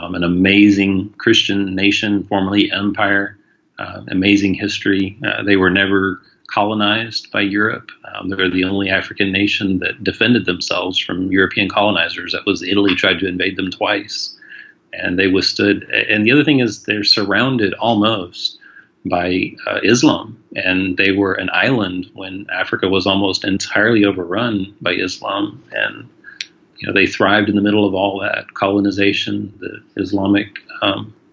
an amazing Christian nation, formerly empire, amazing history. They were never colonized by Europe. They're the only African nation that defended themselves from European colonizers. That was Italy tried to invade them twice, and they withstood. And the other thing is they're surrounded almost by Islam, and they were an island when Africa was almost entirely overrun by Islam. And they thrived in the middle of all that colonization, the Islamic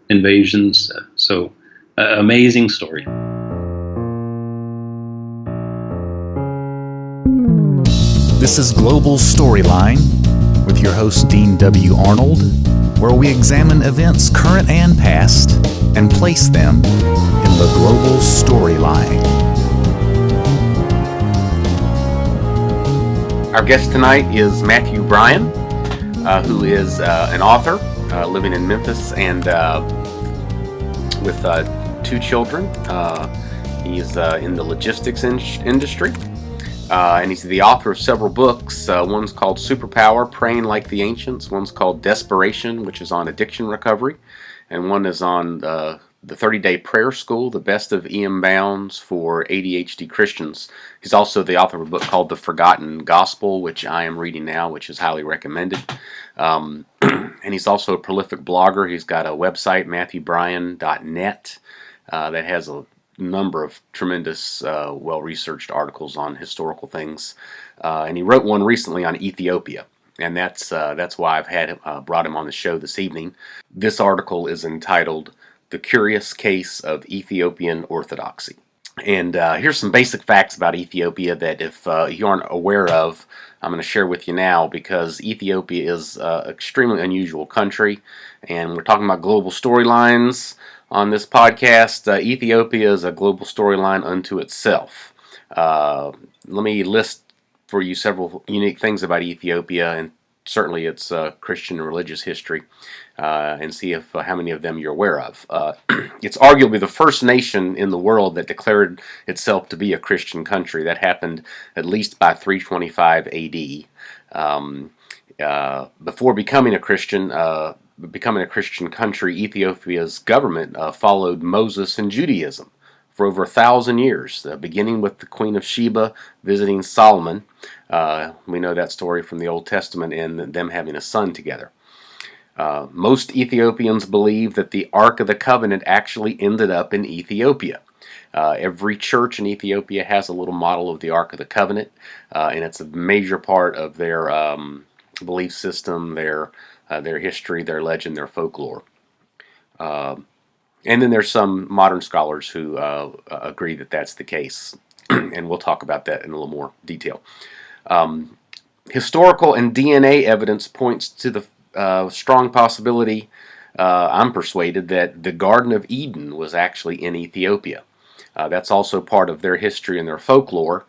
invasions. So, amazing story. This is Global Storyline with your host Dean W. Arnold, where we examine events current and past and place them in the global storyline. Our guest tonight is Matthew Bryan, who is an author living in Memphis and with 2 children. He's in the logistics industry. And he's the author of several books. One's called Superpower, Praying Like the Ancients. One's called Desperation, which is on addiction recovery. And one is on the 30-Day Prayer School, the best of E.M. Bounds for ADHD Christians. He's also the author of a book called The Forgotten Gospel, which I am reading now, which is highly recommended. And he's also a prolific blogger. He's got a website, MatthewBryan.net, that has a number of tremendous, well-researched articles on historical things, and he wrote one recently on Ethiopia, and that's why I've had brought him on the show this evening. This article is entitled "The Curious Case of Ethiopian Orthodoxy," and here's some basic facts about Ethiopia that if you aren't aware of, I'm going to share with you now, because Ethiopia is an extremely unusual country, and we're talking about global storylines. On this podcast, Ethiopia is a global storyline unto itself. Let me list for you several unique things about Ethiopia, and certainly its Christian and religious history, and see if how many of them you're aware of. It's arguably the first nation in the world that declared itself to be a Christian country. That happened at least by 325 A.D. Before becoming a Christian country, Ethiopia's government followed Moses and Judaism for over 1,000 years, beginning with the Queen of Sheba visiting Solomon. We know that story from the Old Testament and them having a son together. Most Ethiopians believe that the Ark of the Covenant actually ended up in Ethiopia. Every church in Ethiopia has a little model of the Ark of the Covenant, and it's a major part of their belief system, their history, their legend, their folklore. And then there's some modern scholars who agree that that's the case. And we'll talk about that in a little more detail. Historical and DNA evidence points to the strong possibility, I'm persuaded, that the Garden of Eden was actually in Ethiopia. That's also part of their history and their folklore.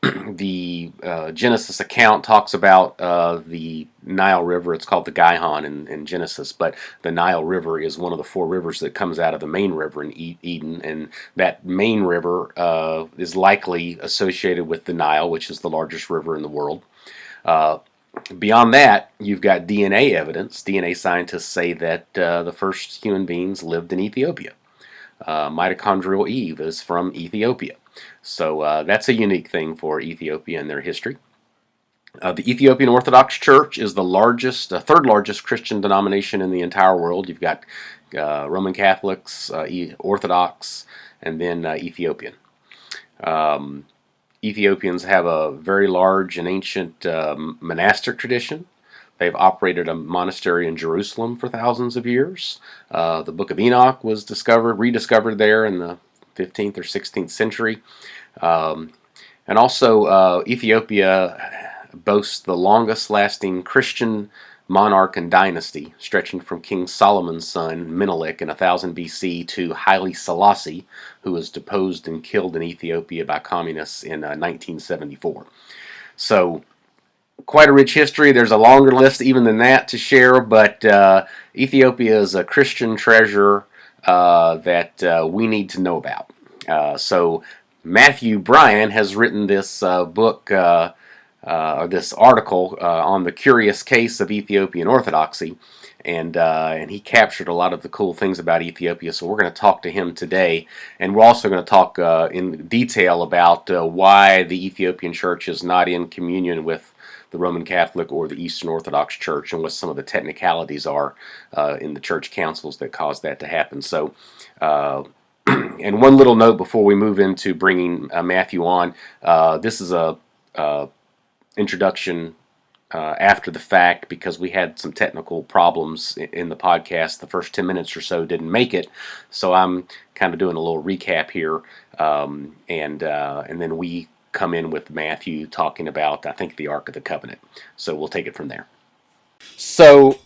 The Genesis account talks about the Nile River. It's called the Gihon in Genesis, but the Nile River is one of the 4 rivers that comes out of the main river in Eden, and that main river is likely associated with the Nile, which is the largest river in the world. Beyond that, you've got DNA evidence. DNA scientists say that the first human beings lived in Ethiopia. Mitochondrial Eve is from Ethiopia. So that's a unique thing for Ethiopia and their history. The Ethiopian Orthodox Church is the largest, third largest Christian denomination in the entire world. You've got Roman Catholics, Orthodox, and then Ethiopian. Ethiopians have a very large and ancient monastic tradition. They've operated a monastery in Jerusalem for thousands of years. The Book of Enoch was rediscovered there in the 15th or 16th century. And also Ethiopia boasts the longest lasting Christian monarch and dynasty, stretching from King Solomon's son Menelik in 1000 BC to Haile Selassie, who was deposed and killed in Ethiopia by communists in 1974. So quite a rich history. There's a longer list even than that to share, but Ethiopia is a Christian treasure that we need to know about. So Matthew Bryan has written this book, or this article on the curious case of Ethiopian Orthodoxy, and he captured a lot of the cool things about Ethiopia. So we're going to talk to him today, and we're also going to talk in detail about why the Ethiopian Church is not in communion with the Roman Catholic or the Eastern Orthodox Church, and what some of the technicalities are in the church councils that cause that to happen. So. And one little note before we move into bringing Matthew on, this is a introduction after the fact, because we had some technical problems in the podcast. The first 10 minutes or so didn't make it, so I'm kind of doing a little recap here, and then we come in with Matthew talking about, I think, the Ark of the Covenant. So we'll take it from there. So,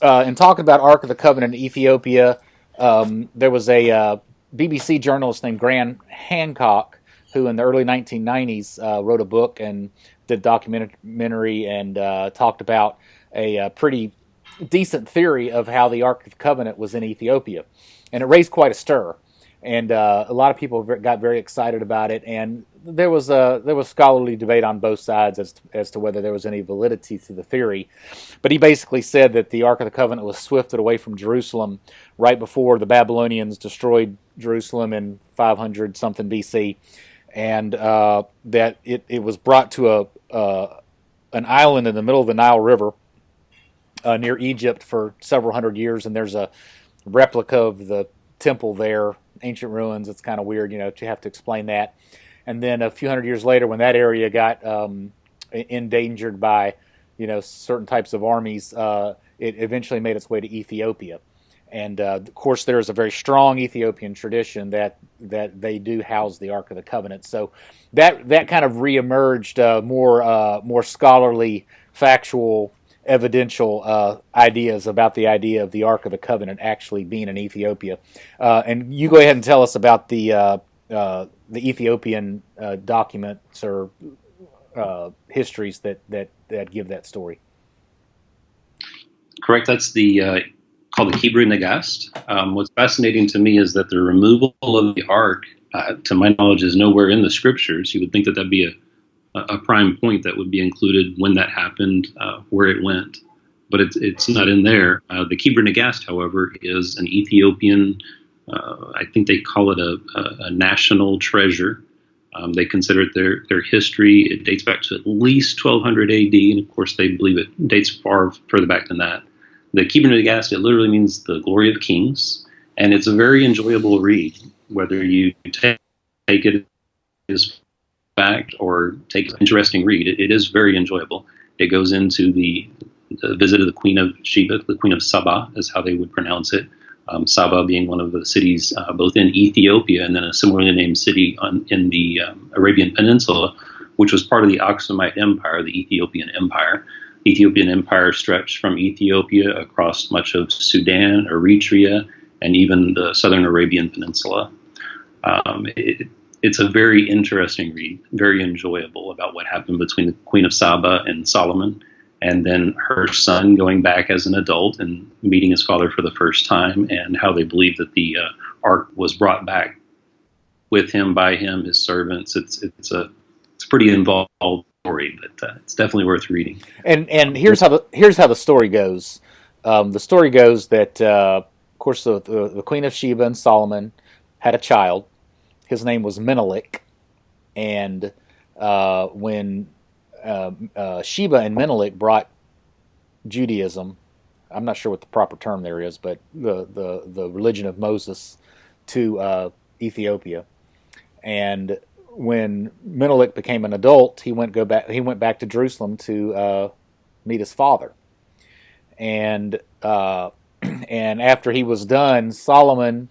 in talking about Ark of the Covenant in Ethiopia, there was a BBC journalist named Graham Hancock who in the early 1990s wrote a book and did a documentary and talked about a pretty decent theory of how the Ark of the Covenant was in Ethiopia. And it raised quite a stir. And a lot of people got very excited about it, and there was scholarly debate on both sides as to whether there was any validity to the theory. But he basically said that the Ark of the Covenant was swifted away from Jerusalem right before the Babylonians destroyed Jerusalem in 500 something BC, and that it was brought to an island in the middle of the Nile River near Egypt for several hundred years, and there's a replica of the temple there, ancient ruins. It's kind of weird, to have to explain that. And then a few hundred years later, when that area got endangered by, certain types of armies, it eventually made its way to Ethiopia. And of course, there is a very strong Ethiopian tradition that they do house the Ark of the Covenant. So that kind of reemerged more scholarly, factual, evidential ideas about the idea of the Ark of the Covenant actually being in Ethiopia. And you go ahead and tell us about the Ethiopian documents or histories that give that story. Correct. That's called the Hebrew Nagast. What's fascinating to me is that the removal of the Ark, to my knowledge, is nowhere in the scriptures. You would think that that'd be a prime point that would be included when that happened, where it went, but it's not in there. The Kibra Nagast, however, is an Ethiopian, I think they call it a national treasure. They consider it their history. It dates back to at least 1200 AD, and of course they believe it dates far further back than that. The Kibra Nagast, it literally means the glory of kings, and it's a very enjoyable read, whether you take it as fact or take an interesting read. It is very enjoyable. It goes into the visit of the Queen of Sheba, the Queen of Saba is how they would pronounce it. Saba being one of the cities both in Ethiopia and then a similarly named city in the Arabian Peninsula, which was part of the Aksumite Empire, the Ethiopian Empire. The Ethiopian Empire stretched from Ethiopia across much of Sudan, Eritrea, and even the southern Arabian Peninsula. It's a very interesting read, very enjoyable, about what happened between the Queen of Saba and Solomon, and then her son going back as an adult and meeting his father for the first time, and how they believe that the Ark was brought back with him, by him, his servants. It's a pretty involved story, but it's definitely worth reading. And here's how the story goes. The story goes that, of course, the Queen of Sheba and Solomon had a child. His name was Menelik, and when Sheba and Menelik brought Judaism, I'm not sure what the proper term there is, but the religion of Moses to Ethiopia, and when Menelik became an adult, he went back to Jerusalem to meet his father, and after he was done, Solomon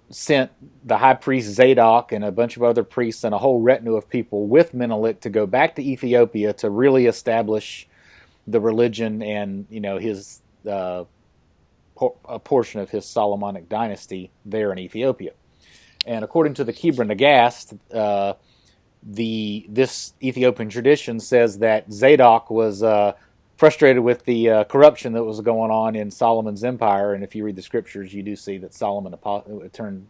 sent the high priest Zadok and a bunch of other priests and a whole retinue of people with Menelik to go back to Ethiopia to really establish the religion and his a portion of his Solomonic dynasty there in Ethiopia. And according to the Kibra Nagast, this Ethiopian tradition says that Zadok was frustrated with the corruption that was going on in Solomon's empire, and if you read the scriptures, you do see that Solomon turned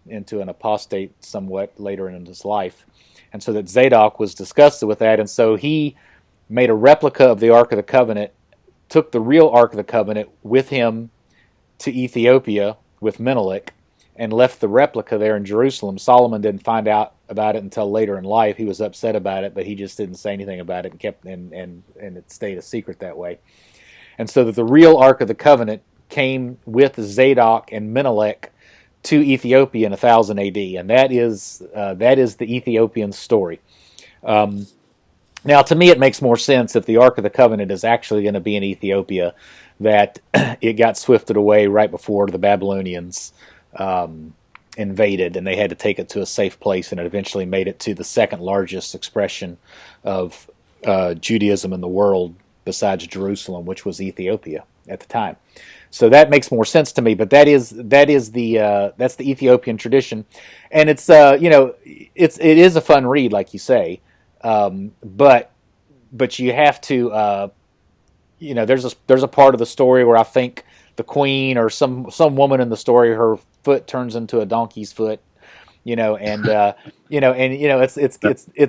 into an apostate somewhat later in his life, and so that Zadok was disgusted with that, and so he made a replica of the Ark of the Covenant took the real Ark of the Covenant with him to Ethiopia with Menelik and left the replica there in Jerusalem. Solomon didn't find out about it until later in life. He was upset about it, but he just didn't say anything about it and kept and it stayed a secret that way. And so that the real Ark of the Covenant came with Zadok and Menelik to Ethiopia in 1000 AD, and that is the Ethiopian story. Now, to me, it makes more sense if the Ark of the Covenant is actually going to be in Ethiopia, that it got swifted away right before the Babylonians invaded, and they had to take it to a safe place, and it eventually made it to the second largest expression of Judaism in the world besides Jerusalem, which was Ethiopia at the time. So that makes more sense to me. But that's the Ethiopian tradition, and it's it is a fun read, like you say, but you have to there's a part of the story where I think the queen or some woman in the story, her foot turns into a donkey's foot, it's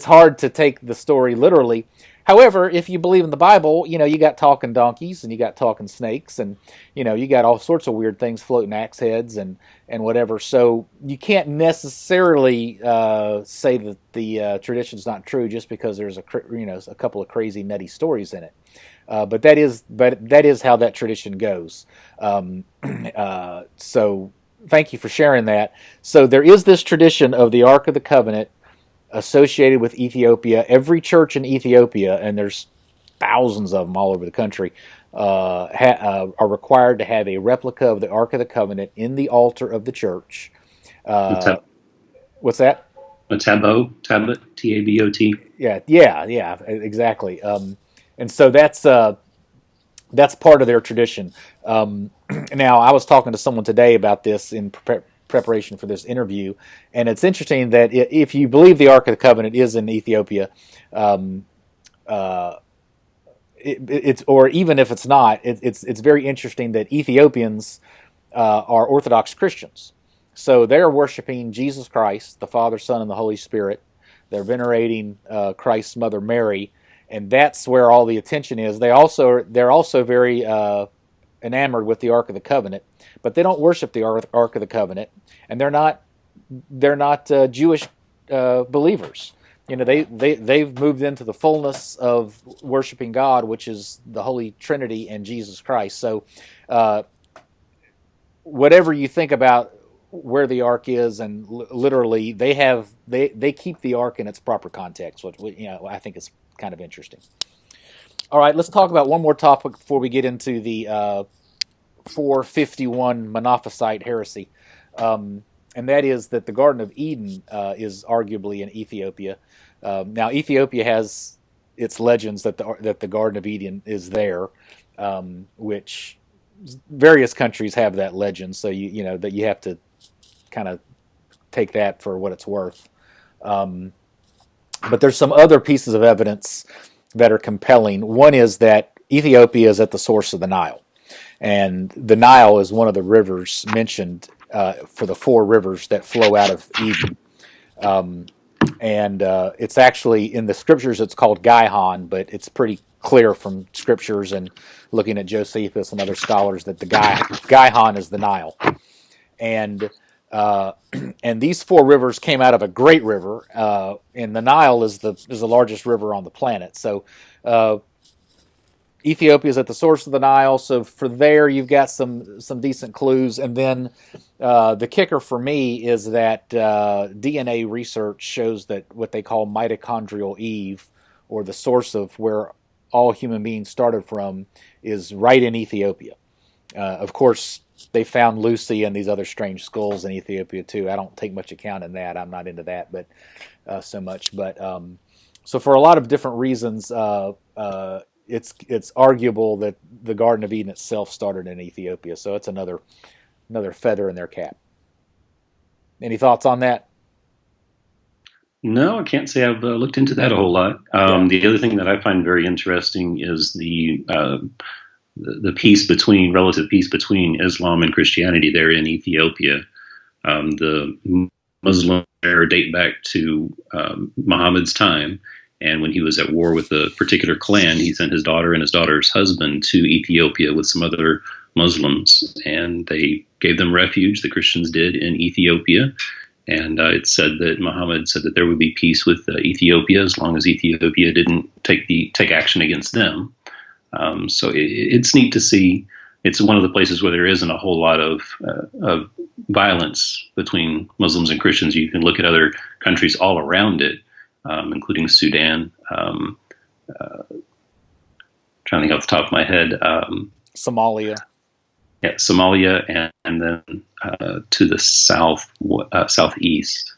hard to take the story literally. However, if you believe in the Bible, you got talking donkeys and you got talking snakes and, you got all sorts of weird things, floating axe heads and whatever. So you can't necessarily say that the tradition's not true just because there's a couple of crazy nutty stories in it. But that is how that tradition goes. So thank you for sharing that. So there is this tradition of the Ark of the Covenant associated with Ethiopia. Every church in Ethiopia, and there's thousands of them all over the country, are required to have a replica of the Ark of the Covenant in the altar of the church. What's that? A tabot, T-A-B-O-T. Yeah, exactly. And so that's part of their tradition. Now, I was talking to someone today about this in preparation for this interview, and it's interesting that if you believe the Ark of the Covenant is in Ethiopia, or even if it's not, it's very interesting that Ethiopians are Orthodox Christians. So they're worshiping Jesus Christ, the Father, Son, and the Holy Spirit. They're venerating Christ's mother Mary, and that's where all the attention is. They're also very enamored with the Ark of the Covenant, but they don't worship the Ark of the Covenant, and they're not Jewish believers. They've moved into the fullness of worshiping God, which is the Holy Trinity and Jesus Christ. So, whatever you think about where the Ark is, and literally they keep the Ark in its proper context, which I think is kind of interesting. All right, let's talk about one more topic before we get into the 451 Monophysite heresy, and that is that the Garden of Eden is arguably in Ethiopia. Now, Ethiopia has its legends that the Garden of Eden is there, which various countries have that legend. So that you have to kind of take that for what it's worth. But there's some other pieces of evidence that are compelling. One is that Ethiopia is at the source of the Nile, and the Nile is one of the rivers mentioned for the four rivers that flow out of Eden. And it's actually in the scriptures it's called Gihon, but it's pretty clear from scriptures and looking at Josephus and other scholars that the Gihon is the Nile. And these four rivers came out of a great river, and the Nile is the largest river on the planet. So Ethiopia is at the source of the Nile. So for there, you've got some decent clues. And then the kicker for me is that DNA research shows that what they call mitochondrial Eve, or the source of where all human beings started from, is right in Ethiopia. Of course, they found Lucy and these other strange skulls in Ethiopia too. I don't take much account in that. I'm not into that, but so much. But so for a lot of different reasons, it's arguable that the Garden of Eden itself started in Ethiopia. So it's another feather in their cap. Any thoughts on that? No, I can't say I've looked into that a whole lot. The other thing that I find very interesting is the relative peace between Islam and Christianity there in Ethiopia. The Muslims there date back to Muhammad's time, And when he was at war with a particular clan, he sent his daughter and his daughter's husband to Ethiopia with some other Muslims, and they gave them refuge. The Christians did in Ethiopia. And it's said that Muhammad said that there would be peace with Ethiopia as long as Ethiopia didn't take action against them. So it's neat to see. It's one of the places where there isn't a whole lot of violence between Muslims and Christians. You can look at other countries all around it, including Sudan. Trying to think off the top of my head. Somalia. Yeah, Somalia, and then to the southeast.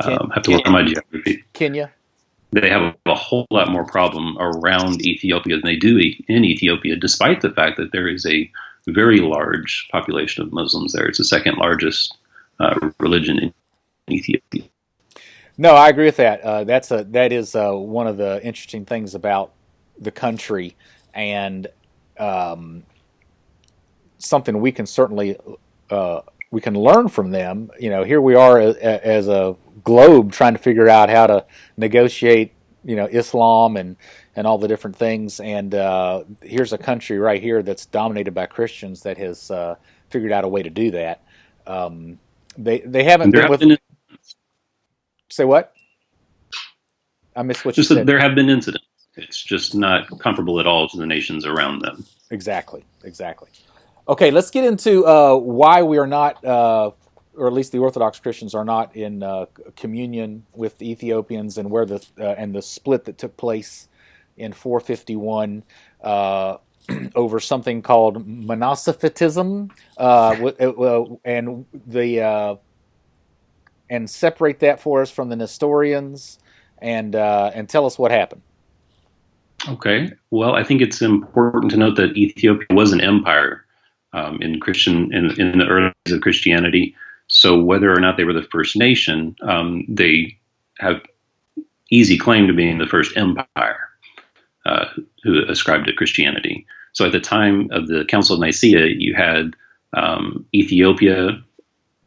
Have to look at my geography. Kenya. They have a whole lot more problem around Ethiopia than they do in Ethiopia, despite the fact that there is a very large population of Muslims there. It's the second largest religion in Ethiopia. No, I agree with that. That is one of the interesting things about the country, and something we can certainly we can learn from them. You know, here we are as a globe trying to figure out how to negotiate, Islam and all the different things. And here's a country right here that's dominated by Christians that has figured out a way to do that. They haven't been with. Say what? I missed what you said. There have been incidents. It's just not comparable at all to the nations around them. Exactly. Okay, let's get into why we are not, or at least the Orthodox Christians are not in communion with the Ethiopians, and where the split that took place in 451 over something called Monophysitism, and separate that for us from the Nestorians, and tell us what happened. Okay, well, I think it's important to note that Ethiopia was an empire. In the early days of Christianity. So whether or not they were the first nation, they have easy claim to being the first empire who ascribed to Christianity. So at the time of the Council of Nicaea, you had Ethiopia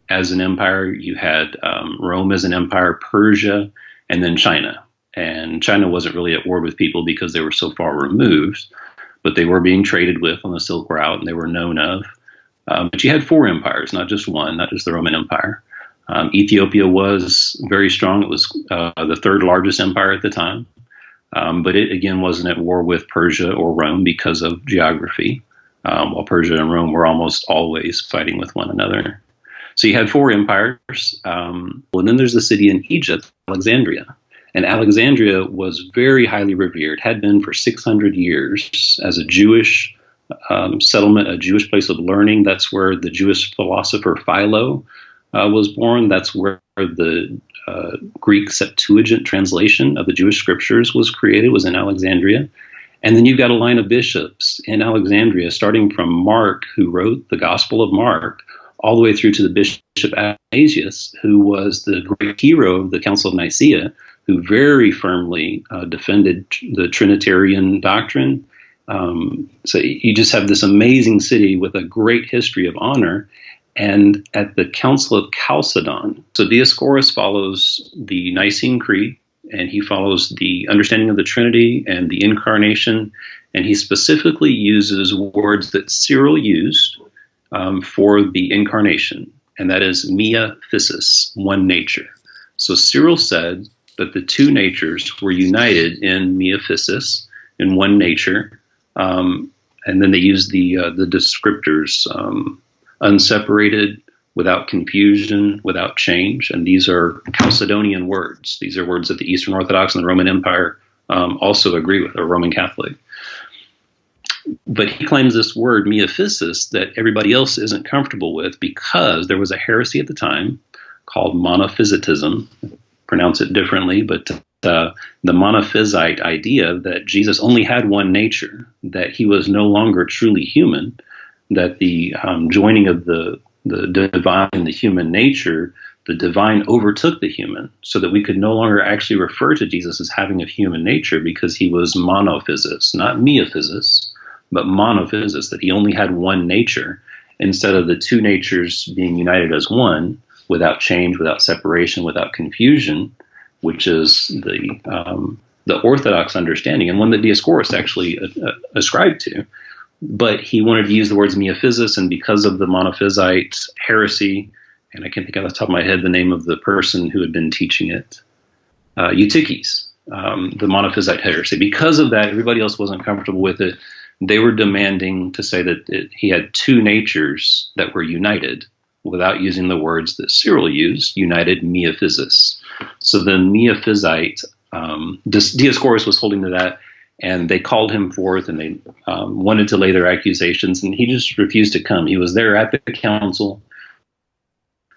as an empire, you had Rome as an empire, Persia, and then China. And China wasn't really at war with people because they were so far removed, but they were being traded with on the Silk Route, and they were known of. But you had four empires, not just one, not just the Roman Empire. Ethiopia was very strong. It was the third largest empire at the time. But it, again, wasn't at war with Persia or Rome because of geography, while Persia and Rome were almost always fighting with one another. So you had four empires. And then there's the city in Egypt, Alexandria. And Alexandria was very highly revered, had been for 600 years as a Jewish settlement, a Jewish place of learning. That's where the Jewish philosopher Philo was born. That's where the Greek Septuagint translation of the Jewish scriptures was created, was in Alexandria. And then you've got a line of bishops in Alexandria, starting from Mark, who wrote the Gospel of Mark, all the way through to the Bishop Athanasius, who was the great hero of the Council of Nicaea, who very firmly defended the Trinitarian doctrine. So you just have this amazing city with a great history of honor. And at the Council of Chalcedon, so Dioscorus follows the Nicene Creed, and he follows the understanding of the Trinity and the Incarnation, and he specifically uses words that Cyril used for the Incarnation, and that is mia physis, one nature. So Cyril said that the two natures were united in mia physis, in one nature, and then they used the descriptors, unseparated, without confusion, without change. And these are Chalcedonian words. These are words that the Eastern Orthodox and the Roman Empire also agree with, or Roman Catholic. But he claims this word, miaphysis, that everybody else isn't comfortable with because there was a heresy at the time called monophysitism. Pronounce it differently, but the monophysite idea that Jesus only had one nature, that he was no longer truly human, that the joining of the divine and the human nature, the divine overtook the human, so that we could no longer actually refer to Jesus as having a human nature because he was monophysis, not miaphysis, but monophysis, that he only had one nature instead of the two natures being united as one without change, without separation, without confusion, which is the the Orthodox understanding, and one that Dioscorus actually ascribed to. But he wanted to use the words miaphysis, and because of the monophysite heresy, and I can't think off the top of my head the name of the person who had been teaching it, Eutyches, the monophysite heresy. Because of that, everybody else wasn't comfortable with it. They were demanding to say that he had two natures that were united, without using the words that Cyril used, united miaphysis. So the miaphysite, Dioscorus was holding to that, and they called him forth, and they wanted to lay their accusations, and he just refused to come. He was there at the council,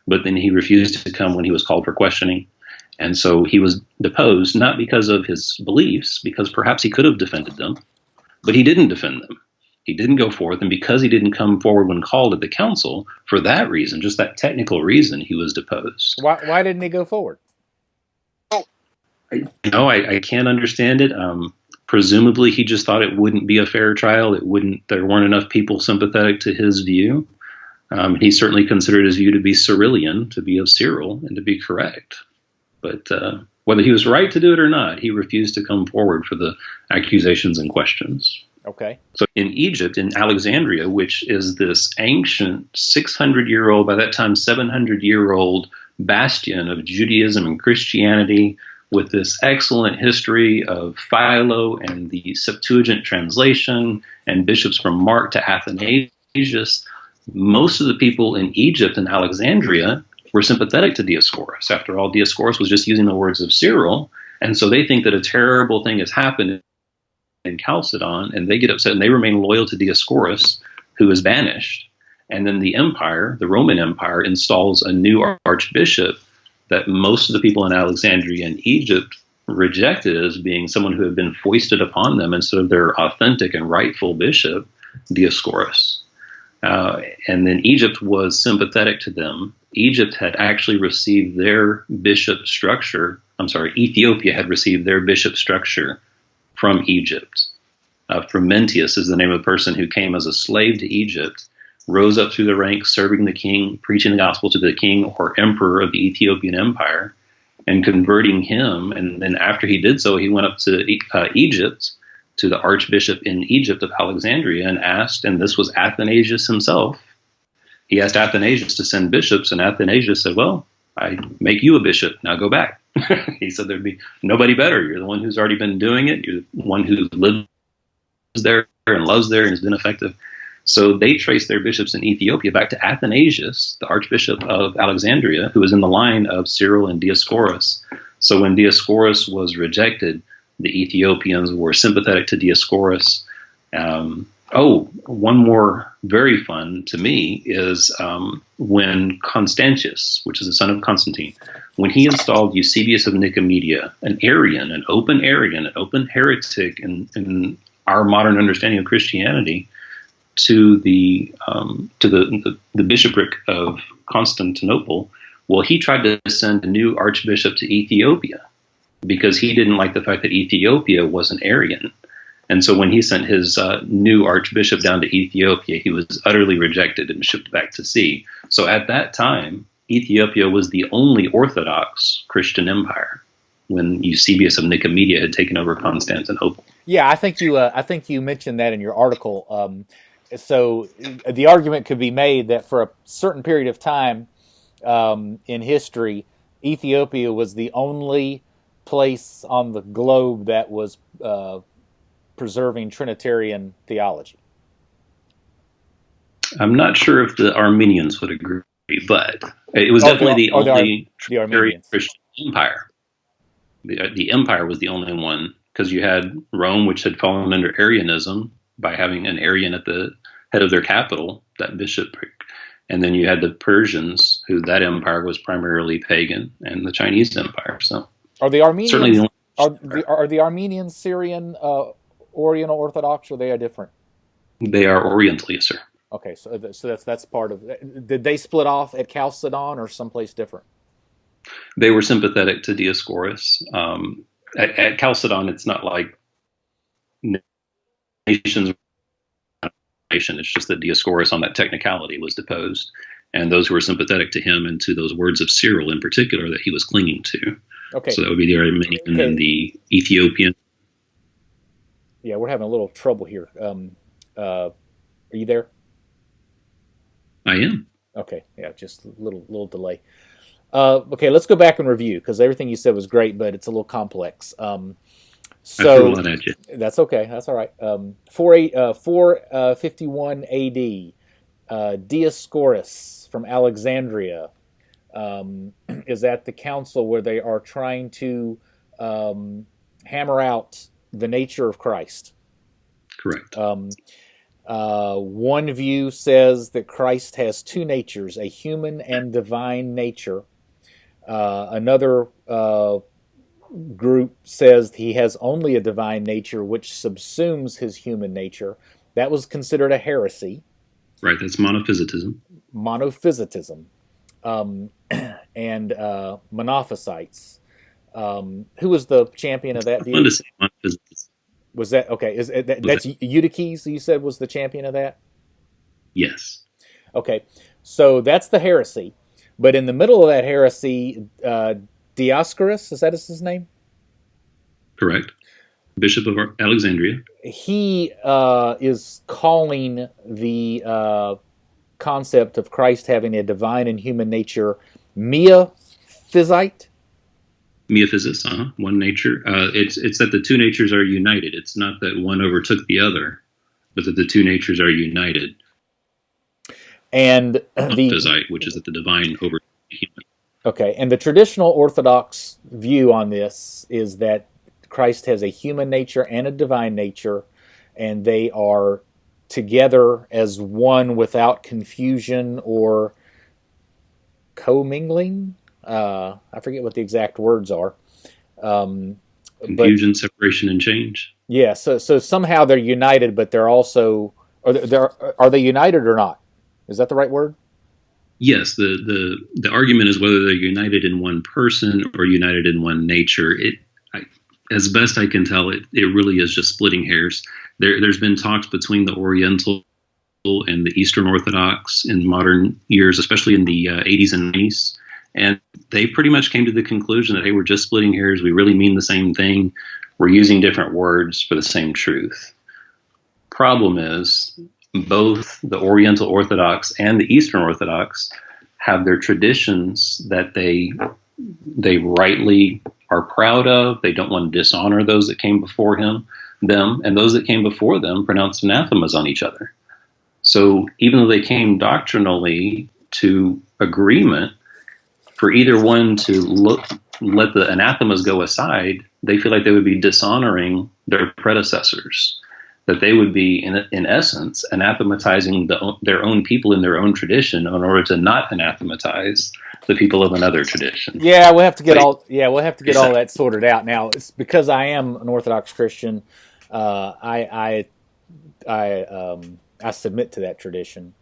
but then he refused to come when he was called for questioning. And so he was deposed, not because of his beliefs, because perhaps he could have defended them, but he didn't defend them. He didn't go forth, and because he didn't come forward when called at the council, for that reason, just that technical reason, he was deposed. Why didn't he go forward? I can't understand it. Presumably, he just thought it wouldn't be a fair trial. There weren't enough people sympathetic to his view. He certainly considered his view to be Cyrillian, to be of Cyril, and to be correct. But whether he was right to do it or not, he refused to come forward for the accusations and questions. Okay. So in Egypt, in Alexandria, which is this ancient 600-year-old, by that time 700-year-old bastion of Judaism and Christianity, with this excellent history of Philo and the Septuagint translation and bishops from Mark to Athanasius, most of the people in Egypt and Alexandria were sympathetic to Dioscorus. After all, Dioscorus was just using the words of Cyril, and so they think that a terrible thing has happened in Chalcedon, and they get upset, and they remain loyal to Dioscorus, who is banished. And then the empire, the Roman Empire, installs a new archbishop that most of the people in Alexandria and Egypt rejected as being someone who had been foisted upon them instead of their authentic and rightful bishop, Dioscorus. And then Egypt was sympathetic to them. Egypt had actually received their bishop structure. Ethiopia had received their bishop structure from Egypt. Frumentius is the name of the person who came as a slave to Egypt, rose up through the ranks, serving the king, preaching the gospel to the king or emperor of the Ethiopian Empire, and converting him. And then after he did so, he went up to Egypt, to the archbishop in Egypt of Alexandria, and asked, and this was Athanasius himself, he asked Athanasius to send bishops, and Athanasius said, well, I make you a bishop, now go back. He said there'd be nobody better. You're the one who's already been doing it. You're the one who lives there and loves there and has been effective. So they traced their bishops in Ethiopia back to Athanasius, the archbishop of Alexandria, who was in the line of Cyril and Dioscorus. So when Dioscorus was rejected, the Ethiopians were sympathetic to Dioscorus. One more very fun to me is when Constantius, which is the son of Constantine, when he installed Eusebius of Nicomedia, an Arian, an open heretic in our modern understanding of Christianity, to the bishopric of Constantinople. Well, he tried to send a new archbishop to Ethiopia because he didn't like the fact that Ethiopia was an Arian. And so when he sent his new archbishop down to Ethiopia, he was utterly rejected and shipped back to sea. So at that time, Ethiopia was the only Orthodox Christian empire when Eusebius of Nicomedia had taken over Constantinople. Yeah, I think you mentioned that in your article. So the argument could be made that for a certain period of time in history, Ethiopia was the only place on the globe that was preserving Trinitarian theology. I'm not sure if the Armenians would agree, but it was definitely the only Trinitarian Christian empire. The empire was the only one, because you had Rome, which had fallen under Arianism by having an Arian at the head of their capital, that bishopric. And then you had the Persians, who that empire was primarily pagan, and the Chinese empire. So are the Armenians certainly are the Armenians Syrian Oriental Orthodox, or they are different? They are Oriental, yes, sir. Okay, so that's part of it. Did they split off at Chalcedon or someplace different? They were sympathetic to Dioscorus. At Chalcedon, it's not like nations. It's just that Dioscorus, on that technicality, was deposed, and those who were sympathetic to him and to those words of Cyril in particular that he was clinging to Okay. So that would be the Armenian Okay. and the Ethiopian. Yeah, we're having a little trouble here. Are you there? I am. Okay. Yeah, just a little delay. Okay, let's go back and review because everything you said was great, but it's a little complex. I threw a So lot at you. that's okay. That's all right. 451 A.D. Dioscorus from Alexandria is at the council where they are trying to hammer out the nature of Christ. Correct. One view says that Christ has two natures, a human and divine nature. Another group says he has only a divine nature which subsumes his human nature. That was considered a heresy. Right, that's monophysitism. Monophysitism. And Monophysites. Who was the champion of that I view? wanted to say monophysitism. Was that okay? That's Eutyches? You said was the champion of that. Yes. Okay, so that's the heresy. But in the middle of that heresy, Dioscorus, is that his name? Correct. Bishop of Alexandria. He is calling the concept of Christ having a divine and human nature miaphysite. Miaphysis, one nature. It's that the two natures are united. It's not that one overtook the other, but that the two natures are united. And Physite, which is that the divine over the human. Okay, and the traditional Orthodox view on this is that Christ has a human nature and a divine nature, and they are together as one without confusion or commingling. I forget what the exact words are. Confusion, separation, and change. Yeah, so somehow they're united, but they're also are they united or not? Is that the right word? Yes, the argument is whether they're united in one person or united in one nature. As best I can tell, it really is just splitting hairs. There's been talks between the Oriental and the Eastern Orthodox in modern years, especially in the 80s and 90s. And they pretty much came to the conclusion that, hey, we're just splitting hairs. We really mean the same thing. We're using different words for the same truth. Problem is, both the Oriental Orthodox and the Eastern Orthodox have their traditions that they rightly are proud of. They don't want to dishonor those that came before them, and those that came before them pronounced anathemas on each other. So even though they came doctrinally to agreement, for either one to let the anathemas go aside, they feel like they would be dishonoring their predecessors, that they would be, in essence, anathematizing their own people in their own tradition in order to not anathematize the people of another tradition. Yeah, we'll have to get all that sorted out. Now, it's because I am an Orthodox Christian. I submit to that tradition,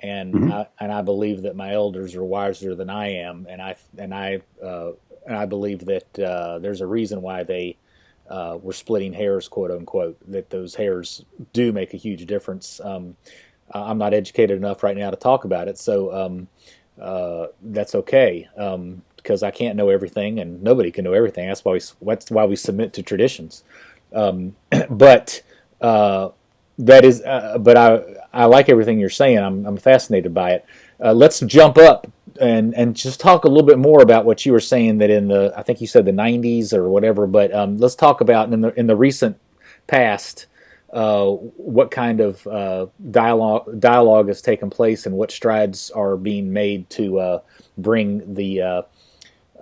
and I believe that my elders are wiser than I am, and I believe that there's a reason why they were splitting hairs, quote unquote. That those hairs do make a huge difference. I'm not educated enough right now to talk about it, so that's okay. Because I can't know everything, and nobody can know everything. That's why we submit to traditions. But I like everything you're saying. I'm fascinated by it. Let's jump up and just talk a little bit more about what you were saying that I think you said the 90s or whatever. But let's talk about in the recent past what kind of dialogue has taken place and what strides are being made to bring the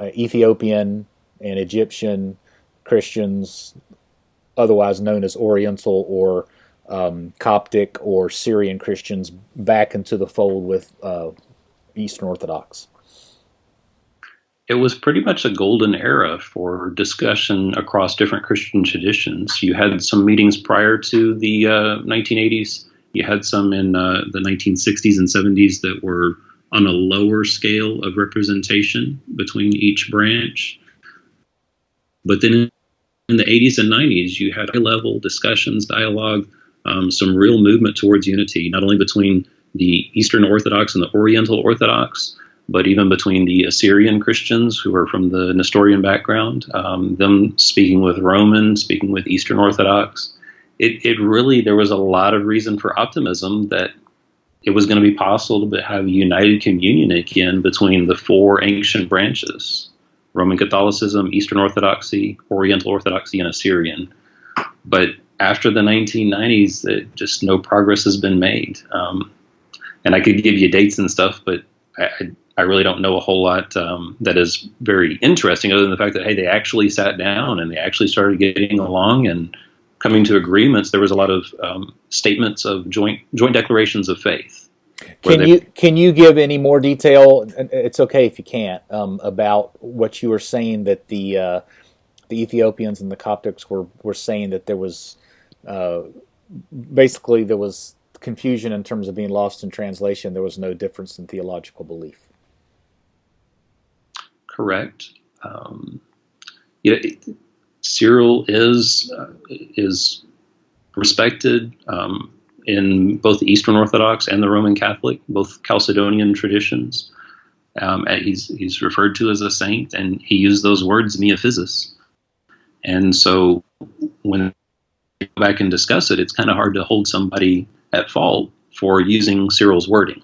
Ethiopian and Egyptian Christians, otherwise known as Oriental or Coptic or Syrian Christians, back into the fold with Eastern Orthodox. It was pretty much a golden era for discussion across different Christian traditions. You had some meetings prior to the 1980s. You had some in the 1960s and 70s that were on a lower scale of representation between each branch. But then in the 80s and 90s, you had high-level discussions, dialogue, some real movement towards unity, not only between the Eastern Orthodox and the Oriental Orthodox, but even between the Assyrian Christians who are from the Nestorian background, them speaking with Roman, speaking with Eastern Orthodox, it really, there was a lot of reason for optimism that it was going to be possible to have united communion again between the four ancient branches: Roman Catholicism, Eastern Orthodoxy, Oriental Orthodoxy, and Assyrian. But after the 1990s, just no progress has been made. And I could give you dates and stuff, but I really don't know a whole lot that is very interesting, other than the fact that, hey, they actually sat down and they actually started getting along and coming to agreements. There was a lot of statements of joint declarations of faith. Can you give any more detail? It's okay if you can't, about what you were saying, that the Ethiopians and the Coptics were saying that there was basically there was confusion in terms of being lost in translation. There was no difference in theological belief. Correct. Cyril is respected in both the Eastern Orthodox and the Roman Catholic, both Chalcedonian traditions. And he's referred to as a saint, and he used those words, miaphysis. And so when you go back and discuss it, it's kind of hard to hold somebody at fault for using Cyril's wording,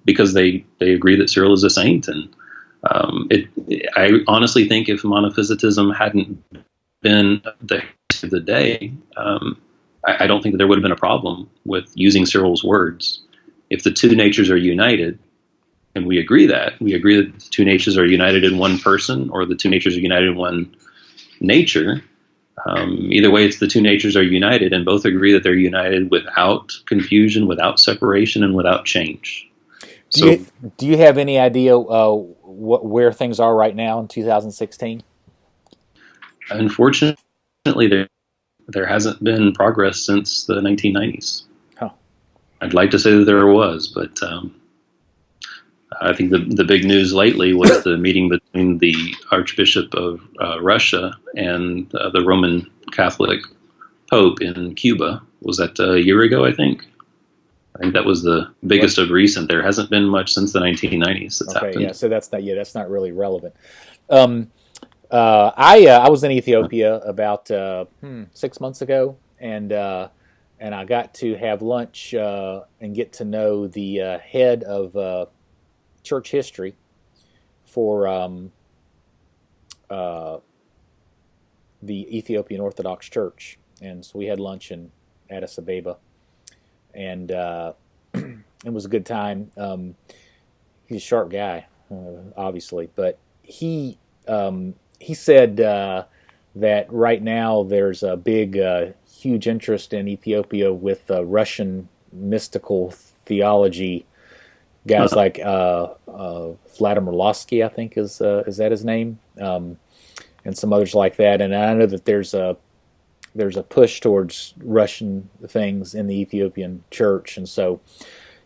because they agree that Cyril is a saint. And I honestly think if monophysitism hadn't been the day, I don't think that there would have been a problem with using Cyril's words. If the two natures are united, and we agree that the two natures are united in one person, or the two natures are united in one nature, either way, it's the two natures are united, and both agree that they're united without confusion, without separation, and without change. Do you have any idea where things are right now in 2016? Unfortunately, there hasn't been progress since the 1990s. Huh. I'd like to say that there was, but I think the big news lately was the meeting between the Archbishop of Russia and the Roman Catholic Pope in Cuba. Was that a year ago, I think? I think that was the biggest of recent. There hasn't been much since the 1990s that's happened. Yeah, so that's not really relevant. I was in Ethiopia about 6 months ago, and I got to have lunch and get to know the head of church history for the Ethiopian Orthodox Church, and so we had lunch in Addis Ababa, and it was a good time. He's a sharp guy, obviously, but he said that right now there's a big, huge interest in Ethiopia with Russian mystical theology. Guys like Vladimir Losky, I think is that his name, and some others like that. And I know that there's a push towards Russian things in the Ethiopian church, and so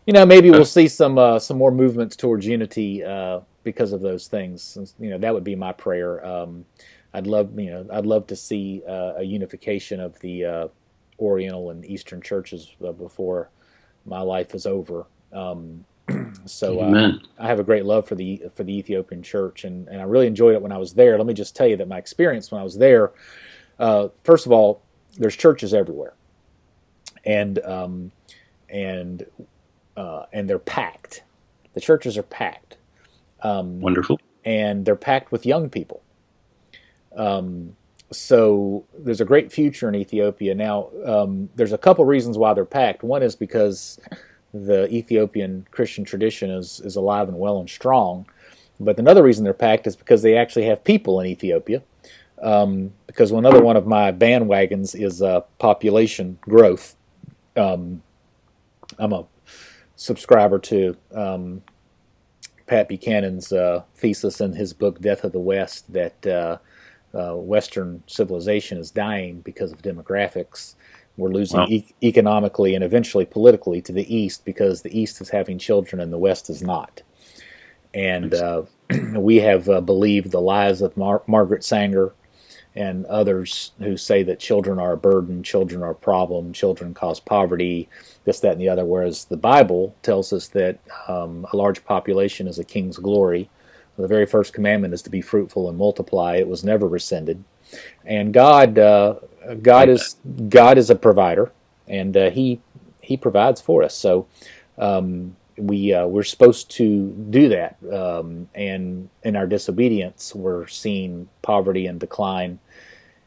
maybe we'll see some more movements towards unity because of those things. That would be my prayer. I'd love to see a unification of the Oriental and Eastern churches before my life is over. So I have a great love for the Ethiopian church, and I really enjoyed it when I was there. Let me just tell you that my experience when I was there, first of all, there's churches everywhere, and they're packed. The churches are packed. Wonderful. And they're packed with young people. So there's a great future in Ethiopia. Now, there's a couple reasons why they're packed. One is because the Ethiopian Christian tradition is alive and well and strong. But another reason they're packed is because they actually have people in Ethiopia. Because another one of my bandwagons is population growth. I'm a subscriber to Pat Buchanan's thesis in his book Death of the West, that Western civilization is dying because of demographics. We're losing economically and eventually politically to the East because the East is having children and the West is not. And we have believed the lies of Margaret Sanger, and others who say that children are a burden, children are a problem, children cause poverty, this, that, and the other, whereas the Bible tells us that a large population is a king's glory. The very first commandment is to be fruitful and multiply. It was never rescinded. And God is a provider, and He provides for us. So we're supposed to do that. And in our disobedience, we're seeing poverty and decline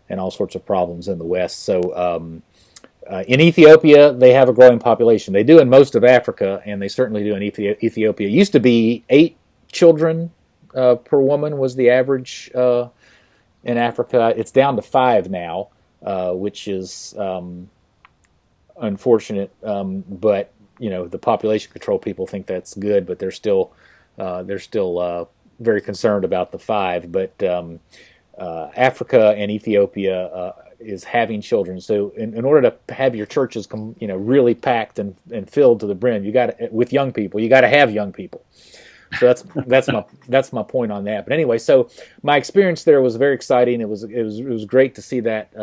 and all sorts of problems in the West. So in Ethiopia, they have a growing population. They do in most of Africa, and they certainly do in Ethiopia. It used to be 8 children per woman was the average in Africa. It's down to 5 now, which is unfortunate. But the population control people think that's good, but they're still very concerned about the 5. But Africa and Ethiopia is having children. So in order to have your churches really packed and filled to the brim, with young people, you got to have young people. So that's my point on that. But anyway, so my experience there was very exciting. It was great to see that. I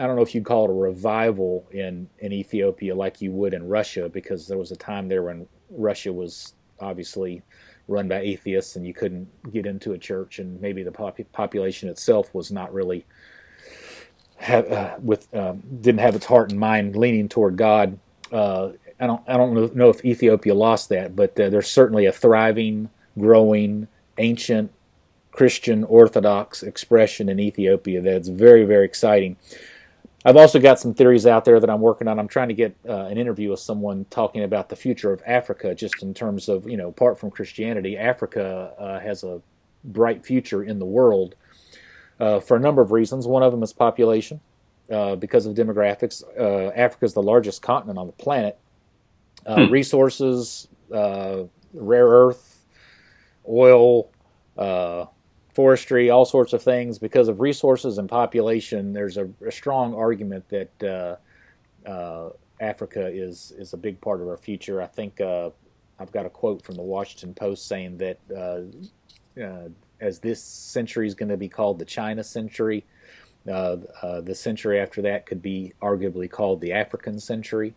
don't know if you'd call it a revival in Ethiopia like you would in Russia, because there was a time there when Russia was obviously run by atheists and you couldn't get into a church, and maybe the population itself was not really didn't have its heart and mind leaning toward God. I don't know if Ethiopia lost that, but there's certainly a thriving, growing, ancient Christian Orthodox expression in Ethiopia that's very, very exciting. I've also got some theories out there that I'm working on. I'm trying to get an interview with someone talking about the future of Africa, just in terms of, apart from Christianity, Africa has a bright future in the world for a number of reasons. One of them is population, because of demographics. Africa is the largest continent on the planet. Resources, rare earth, oil, forestry, all sorts of things. Because of resources and population, there's a strong argument that Africa is a big part of our future. I think I've got a quote from the Washington Post saying that as this century is going to be called the China century, the century after that could be arguably called the African century.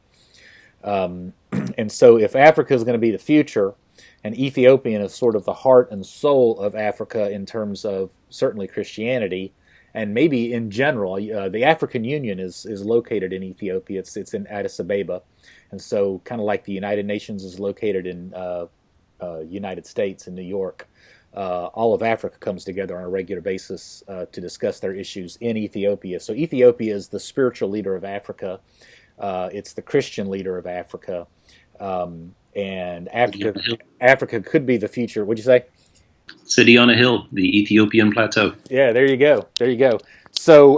And so if Africa is going to be the future, and Ethiopian is sort of the heart and soul of Africa in terms of certainly Christianity, and maybe in general, the African Union is located in Ethiopia. It's in Addis Ababa, and so kind of like the United Nations is located in United States in New York. All of Africa comes together on a regular basis to discuss their issues in Ethiopia. So Ethiopia is the spiritual leader of Africa. It's the Christian leader of Africa. And Africa could be the future. What'd you say? City on a hill, the Ethiopian plateau. Yeah, there you go. So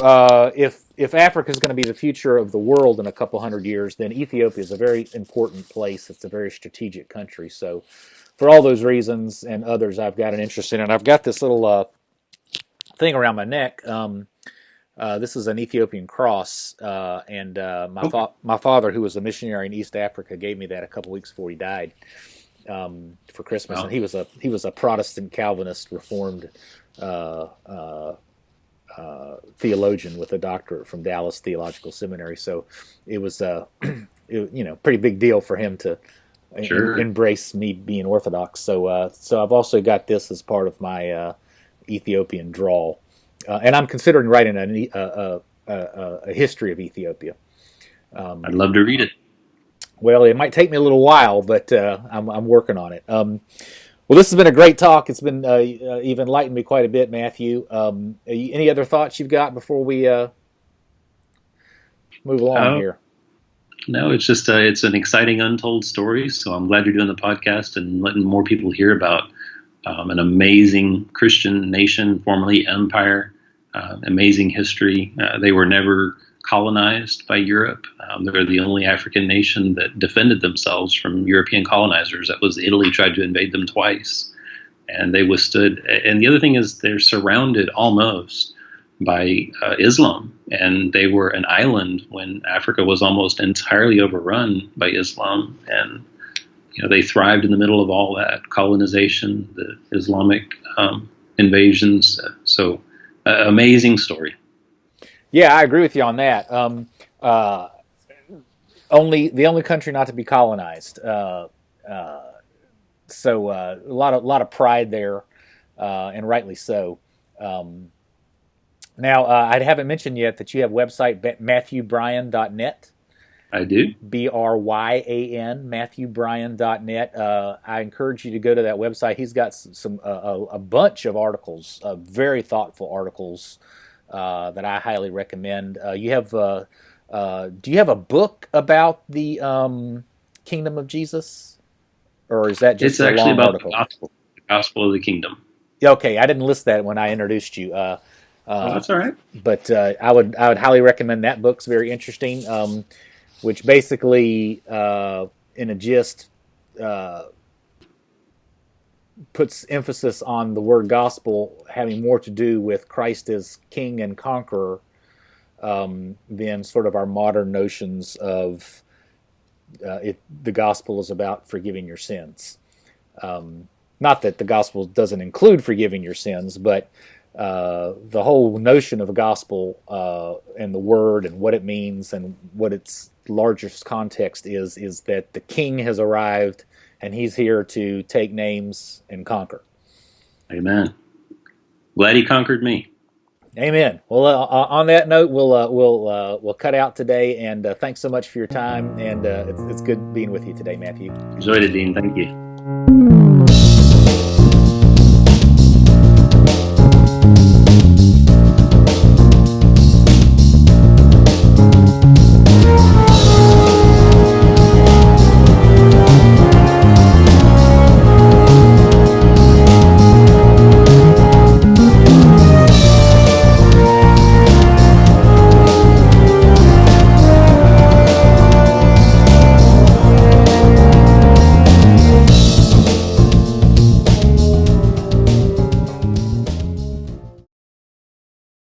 if Africa is going to be the future of the world in a couple hundred years, then Ethiopia is a very important place. It's a very strategic country. So for all those reasons and others, I've got an interest in it. I've got this little thing around my neck. This is an Ethiopian cross, and my father, who was a missionary in East Africa, gave me that a couple weeks before he died for Christmas. Wow. And he was a Protestant Calvinist Reformed theologian with a doctorate from Dallas Theological Seminary. So it was pretty big deal for him to embrace me being Orthodox. So I've also got this as part of my Ethiopian drawl. And I'm considering writing a history of Ethiopia. I'd love to read it. Well, it might take me a little while, but I'm working on it. Well, this has been a great talk. It's been you've enlightened me quite a bit, Matthew. Any other thoughts you've got before we move along here? No, it's just it's an exciting untold story. So I'm glad you're doing the podcast and letting more people hear about an amazing Christian nation, formerly empire, amazing history. They were never colonized by Europe. They're the only African nation that defended themselves from European colonizers. That was Italy tried to invade them twice, and they withstood. And the other thing is they're surrounded almost by Islam, and they were an island when Africa was almost entirely overrun by Islam. And they thrived in the middle of all that colonization, the Islamic invasions. So, amazing story. Yeah, I agree with you on that. The only country not to be colonized. So a lot of pride there, and rightly so. Now, I haven't mentioned yet that you have a website, MatthewBryan.net. I do. Bryan, MatthewBryan.net. I encourage you to go to that website. He's got a bunch of articles, very thoughtful articles that I highly recommend. Do you have a book about the kingdom of Jesus, or is that just it's actually long about article? the gospel of the kingdom. Okay, I didn't list that when I introduced you. That's all right. But I would highly recommend that book. It's very interesting, which basically, in a gist, puts emphasis on the word gospel having more to do with Christ as King and Conqueror than sort of our modern notions of the gospel is about forgiving your sins. Not that the gospel doesn't include forgiving your sins, but the whole notion of the gospel and the word and what it means and what its largest context is that the king has arrived and he's here to take names and conquer. Amen. Glad he conquered me. Amen. Well, on that note, we'll cut out today, and thanks so much for your time, and it's good being with you today, Matthew. Enjoyed it, Dean. Thank you.